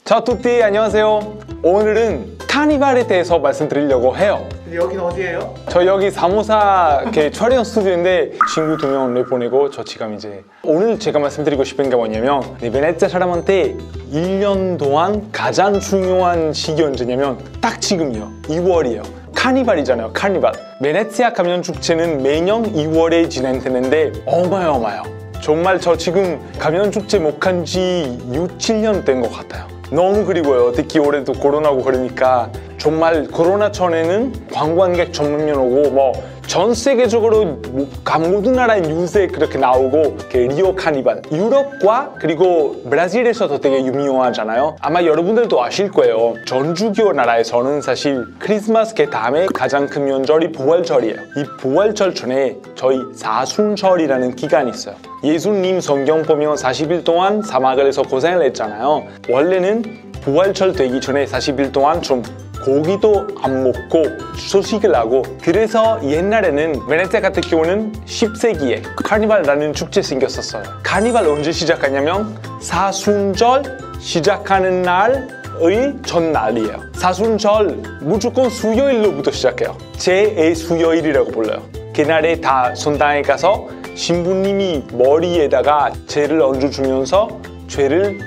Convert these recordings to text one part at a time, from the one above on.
Ciao a tutti, 안녕하세요. 오늘은 카니발에 대해서 말씀드리려고 해요. 여긴 어디예요? 저 여기 사무사 촬영 스튜디오인데 친구 2명을 보내고 저 지금 이제 오늘 제가 말씀드리고 싶은 게 뭐냐면 베네치아 사람한테 1년 동안 가장 중요한 시기 언제냐면 딱 지금이요. 2월이에요. 카니발이잖아요. 카니발. 베네치아 가면 축제는 매년 2월에 진행되는데 어마어마해요. 정말 저 지금 가면 축제 못 간 지 6, 7년 된 것 같아요. 너무 그리워요. 특히 올해도 코로나고 그러니까 정말 코로나 전에는 관광객 전문면 오고 뭐 전 세계적으로 모든 나라의 뉴스에 그렇게 나오고 리오 카니발 유럽과 그리고 브라질에서도 되게 유명하잖아요. 아마 여러분들도 아실 거예요. 전주교 나라에서는 사실 크리스마스 다음에 가장 큰 명절이 부활절이에요. 이 부활절 전에 저희 사순절이라는 기간이 있어요. 예수님 성경 보면 40일 동안 사막에서 고생을 했잖아요. 원래는 부활절 되기 전에 40일 동안 좀 고기도 안 먹고 소식을 하고 그래서 옛날에는 베네치아 같은 경우는 10세기에 카니발이라는 축제 생겼었어요. 카니발 언제 시작하냐면 사순절 시작하는 날의 전날이에요. 사순절 무조건 수요일로부터 시작해요. 제2의 수요일이라고 불러요. 그날에 다 성당에 가서 신부님이 머리에다가 죄를 얹어주면서 죄를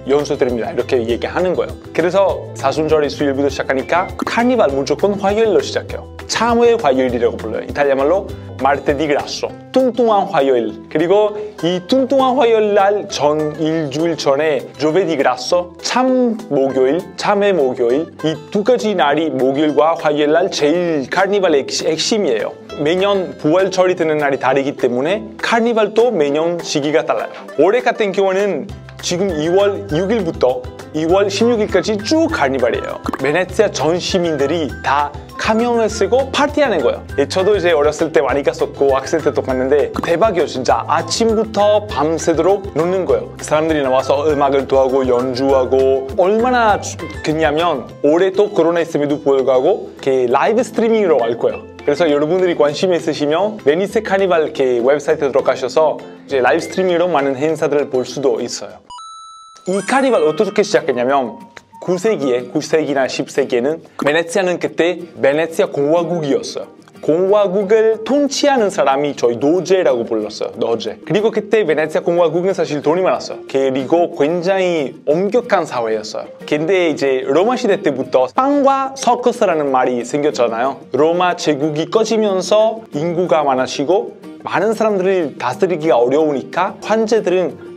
용서드립니다. 이렇게 얘기하는 거예요. 그래서 사순절이 수요일부터 시작하니까 카니발 무조건 화요일로 시작해요. 참회 화요일이라고 불러요. 이탈리아 말로 마르테디 그라소. 뚱뚱한 화요일. 그리고 이 뚱뚱한 화요일 날 전 일주일 전에 조베디 그라소, 참 목요일, 참회 목요일. 이 두 가지 날이 목요일과 화요일 날 제일 카니발의 핵심이에요. 매년 부활절이 되는 날이 다르기 때문에 카니발도 매년 시기가 달라요. 올해 같은 경우는 지금 2월 6일부터 2월 16일까지 쭉 카니발이에요. 베네치아 전 시민들이 다 가면을 쓰고 파티하는 거예요. 저도 이제 어렸을 때 많이 갔었고 학생 때도 갔는데 대박이에요. 진짜 아침부터 밤새도록 노는 거예요. 사람들이 나와서 음악을 또 하고 연주하고 얼마나 좋겠냐면 올해 또 코로나 있음에도 불구하고 라이브 스트리밍으로 할 거예요. 그래서 여러분들이 관심 있으시면 베니스 카니발 웹사이트에 들어가셔서 이제 라이브 스트리밍으로 많은 행사들을 볼 수도 있어요. 이 카니발 어떻게 시작했냐면 9세기나 10세기에는 베네치아는 그때 베네치아 공화국이었어요. 공화국을 통치하는 사람이 저희 노제라고 불렀어요. 노제. 그리고 그때 베네치아 공화국은 사실 돈이 많았어요. 그리고 굉장히 엄격한 사회였어요. 근데 이제 로마 시대 때부터 빵과 서커스라는 말이 생겼잖아요. 로마 제국이 꺼지면서 인구가 많아지고 많은 사람들이 다스리기가 어려우니까 황제들은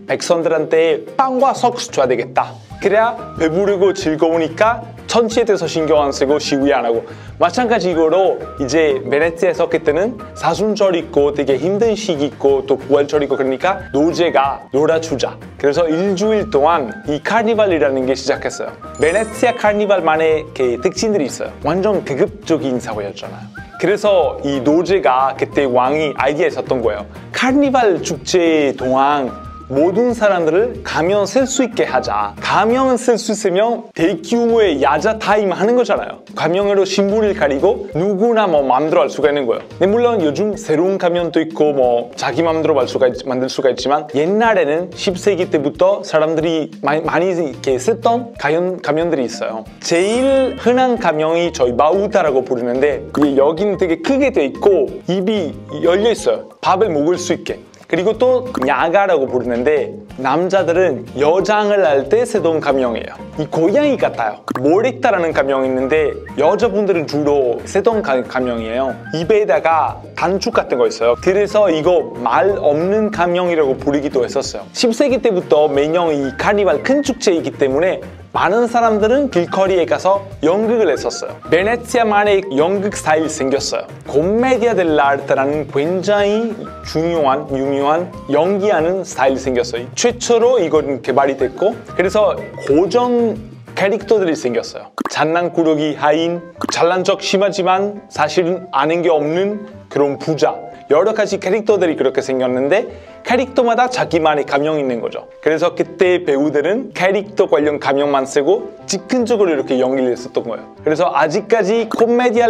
백성들한테 빵과 서커스 줘야 되겠다. 그래야 배부르고 즐거우니까 천치에 대해서 신경 안 쓰고 시위 안 하고 마찬가지로 이제 베네치아에서 그때는 사순절 있고 되게 힘든 시기 있고 또 부활절 있고 그러니까 노제가 놀아주자. 그래서 일주일 동안 이 카니발이라는 게 시작했어요. 베네치아 카니발만의 특징들이 있어요. 완전 계급적인 사회였잖아요. 그래서 이 노제가 그때 왕이 아이디어에 썼던 거예요. 카니발 축제 동안 모든 사람들을 가면 쓸 수 있게 하자. 가면을 쓸 수 있으면 대규모의 야자 타임 하는 거잖아요. 가면으로 신분을 가리고 누구나 마음대로 할 수가 있는 거예요. 근데 물론 요즘 새로운 가면도 있고 자기 마음대로 만들 수가 있지만 옛날에는 10세기 때부터 사람들이 많이 이렇게 쓰던 가면들이 있어요. 제일 흔한 가면이 저희 마우다라고 부르는데 여기는 되게 크게 돼 있고 입이 열려 있어요. 밥을 먹을 수 있게. 그리고 또 야가라고 부르는데 남자들은 여장을 할 때 쓰던 가명이에요. 이 고양이 같아요. 모렉타라는 가명이 있는데 여자분들은 주로 쓰던 가명이에요. 입에다가 단축 같은 거 있어요. 그래서 이거 말 없는 가명이라고 부르기도 했었어요. 10세기 때부터 매년 이 카니발 큰 축제이기 때문에 많은 사람들은 길거리에 가서 연극을 했었어요. 베네치아만의 연극 스타일이 생겼어요. 콤메디아 델라르테라는 굉장히 유명한 연기하는 스타일이 생겼어요. 최초로 이건 개발이 됐고 그래서 고전 캐릭터들이 생겼어요. 장난꾸러기 하인, 잘난 척 심하지만 사실은 아는 게 없는 그런 부자 여러 가지 캐릭터들이 그렇게 생겼는데 캐릭터마다 자기만의 가명이 있는 거죠. 그래서 그때 배우들은 캐릭터 관련 가명만 쓰고 즉흥적으로 이렇게 연기를 했었던 거예요. 그래서 아직까지 코메디아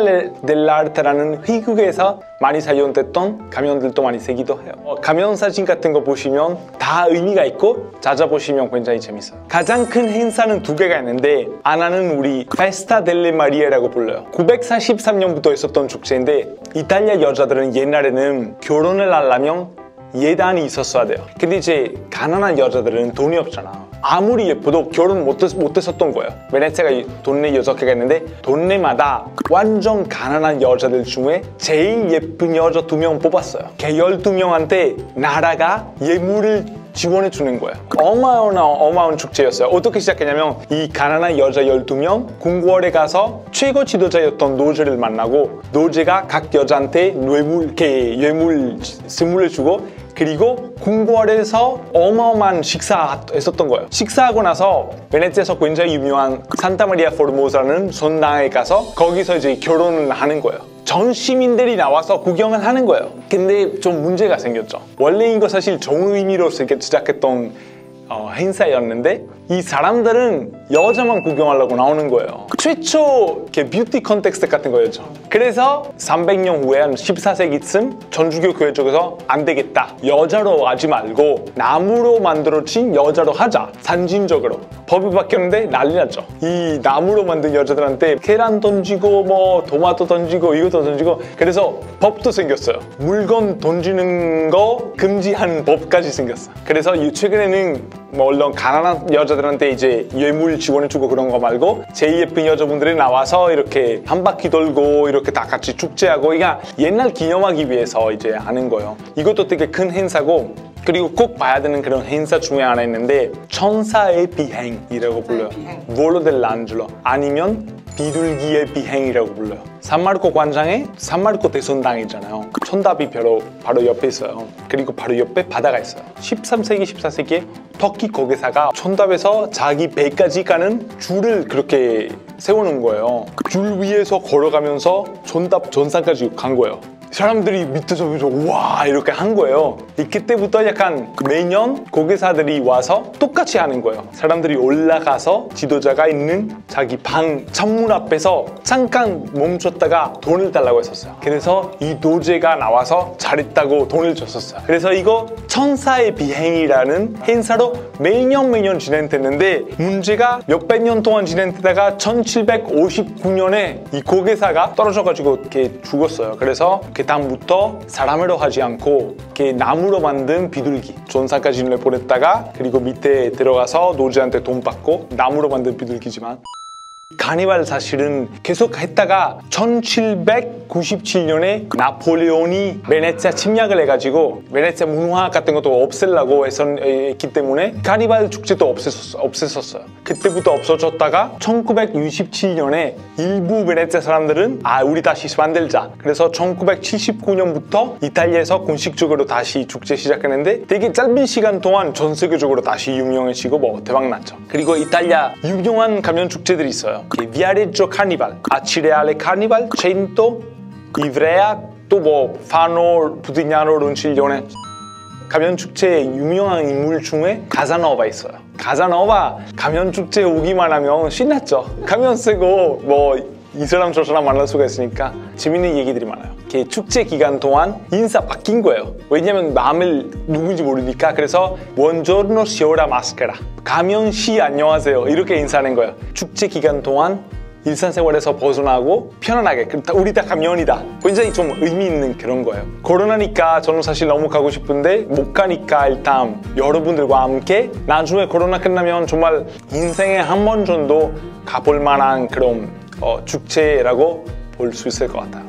델라르테라는 희극에서 많이 사용됐던 가면들도 많이 쓰기도 해요. 가면 사진 같은 거 보시면 다 의미가 있고 찾아보시면 굉장히 재밌어요. 가장 큰 행사는 두 개가 있는데 하나는 우리 페스타 델레 마리에라고 불러요. 943년부터 있었던 축제인데 이탈리아 여자들은 옛날에는 결혼을 하려면 예단이 있었어야 돼요. 근데 이제 가난한 여자들은 돈이 없잖아. 아무리 예뻐도 결혼 못했었던 거예요. 베네치아가 동네 6개가 있는데 동네마다 완전 가난한 여자들 중에 제일 예쁜 여자 2명 뽑았어요. 걔 12명한테 나라가 예물을 지원해 주는 거예요. 어마어마한 축제였어요. 어떻게 시작했냐면 이 가난한 여자 12명 궁궐에 가서 최고 지도자였던 노제를 만나고 노제가 각 여자한테 예물 선물을 주고 그리고 궁궐에서 어마어마한 식사했었던 거예요. 식사하고 나서 베네치아에서 굉장히 유명한 산타 마리아 포르모사라는 성당에 가서 거기서 이제 결혼을 하는 거예요. 전 시민들이 나와서 구경을 하는 거예요. 근데 좀 문제가 생겼죠. 원래 이거 사실 좋은 의미로 시작했던 행사였는데 이 사람들은 여자만 구경하려고 나오는 거예요. 최초 뷰티 컨텍스트 같은 거였죠. 그래서 300년 후에 한 14세기쯤 전주교 교회 쪽에서 안 되겠다. 여자로 하지 말고 나무로 만들어진 여자로 하자. 산진적으로. 법이 바뀌었는데 난리 났죠. 이 나무로 만든 여자들한테 계란 던지고 뭐 토마토 던지고 이것도 던지고 그래서 법도 생겼어요. 물건 던지는 거 금지하는 법까지 생겼어. 그래서 최근에는 물론 가난한 여자들한테 이제 예물 지원해주고 그런 거 말고 제일 예쁜 여자분들이 나와서 이렇게 한 바퀴 돌고 이렇게 다 같이 축제하고 그러니까 옛날 기념하기 위해서 이제 하는 거예요. 이것도 되게 큰 행사고 그리고 꼭 봐야 되는 그런 행사 중에 하나 있는데 천사의 비행이라고 불러요. 볼로 델란젤로 아니면 비둘기의 비행이라고 불러요. 산마르코 광장에 산마르코 대성당이잖아요. 천답이 바로 옆에 있어요. 그리고 바로 옆에 바다가 있어요. 13세기, 14세기에 터키 거기사가 천답에서 자기 배까지 가는 줄을 그렇게 세우는 거예요. 줄 위에서 걸어가면서 천답 전상까지 간 거예요. 사람들이 밑에서 와 이렇게 한 거예요. 그때부터 약간 매년 고개사들이 와서 똑같이 하는 거예요. 사람들이 올라가서 지도자가 있는 자기 방 창문 앞에서 잠깐 멈췄다가 돈을 달라고 했었어요. 그래서 이 노제가 나와서 잘했다고 돈을 줬었어요. 그래서 이거 천사의 비행이라는 행사로 매년 진행됐는데 문제가 몇백 년 동안 진행되다가 1759년에 이 고개사가 떨어져가지고 이렇게 죽었어요. 그래서 그 다음부터 사람으로 하지 않고 이렇게 나무로 만든 비둘기 전사까지 보냈다가 그리고 밑에 들어가서 노제한테 돈 받고 나무로 만든 비둘기지만 카니발 사실은 계속 했다가 1797년에 나폴레온이 베네치아 침략을 해가지고 베네치아 문화 같은 것도 없애려고 했기 때문에 카니발 축제도 없앴었어요. 그때부터 없어졌다가 1967년에 일부 베네치아 사람들은 우리 다시 만들자. 그래서 1979년부터 이탈리아에서 공식적으로 다시 축제 시작했는데 되게 짧은 시간 동안 전 세계적으로 다시 유명해지고 뭐 대박났죠. 그리고 이탈리아 유명한 가면 축제들이 있어요. Viareggio Carnival, Acireale Carnival, Cento, Ivrea, 또 뭐 Fano, Pudignano, Ronciglione. 가면 축제의 유명한 인물 중에 가사노바 있어요. 가사노바 가면 축제에 오기만 하면 신났죠. 가면 쓰고 뭐 이 사람 저 사람 만날 수가 있으니까 재밌는 얘기들이 많아요. 축제 기간 동안 인사 바뀐 거예요. 왜냐면 마음을 누군지 모르니까. 그래서 Buongiorno signora maschera, 가면 씨 안녕하세요 이렇게 인사하는 거예요. 축제 기간 동안 일상생활에서 벗어나고 편안하게 우리 다 가면이다. 굉장히 좀 의미 있는 그런 거예요. 코로나니까 저는 사실 너무 가고 싶은데 못 가니까 일단 여러분들과 함께 나중에 코로나 끝나면 정말 인생에 한 번 정도 가볼 만한 그런 축제라고 볼 수 있을 것 같아요.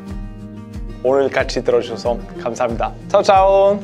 오늘 같이 들어주셔서 감사합니다. 차오차오.